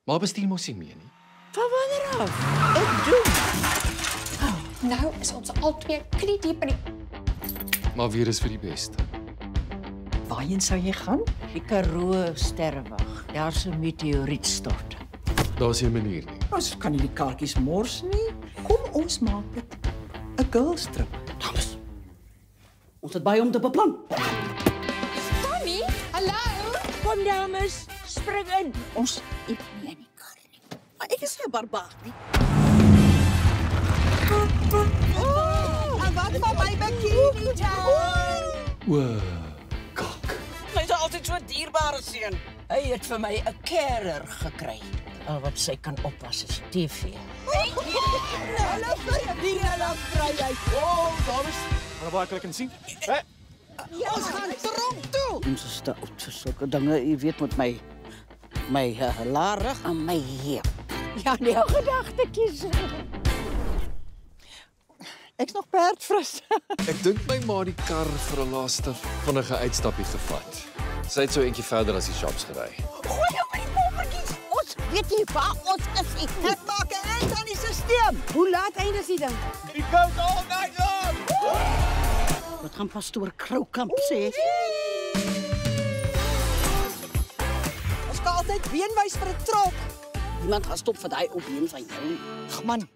Maar bestuur mos nie meer nie. Van wanneer af? Ek doen. Nou is ons albei knie-diep in die... Maar weer is vir die beste. Waarheen sou jy gaan? Die Karoo sterrewag. Daar's 'n meteorietstort. Daar's nie 'n manier nie. Ons kan nie die kaartjies mors nie. Kom ons maak dit 'n girls trip. Dames, ons het baie om te beplan. Tommy, hallo? Kom dames, spring in. Ons eet nie in die kar nie. Maar ek is nie 'n barbaar nie. En wat van my bikini town? O, kak. Hy's altyd so dierbare seun. Hy het vir my 'n carer gekry. Al wat sy kan oppas is TV. Hulle verdien hulle vryheid. Dames, hulle baie kan sien. Ons gaan tronk toe. Ons is te oud vir sulke dinge, jy weet, met my larig en my heup. Ja, nee, gedagtetjies. Ek's nog perdfris. Ek dink my ma het die kar vir 'n laaste vinnige uitstappie gevat. Sy het so eentjie verder as die shops gery. Gooi nou maar die pompertjies. Ons weet nie waar ons is nie. Dit maak 'n eind aan die stelsel. Hoe laat eindig die ding? It goes all night long. Wat gaan pastoor Kroukamp sê? Ons kan altyd beenwys vir 'n trok. Niemand gaan stop vir daai opbeen van jou. Ag man,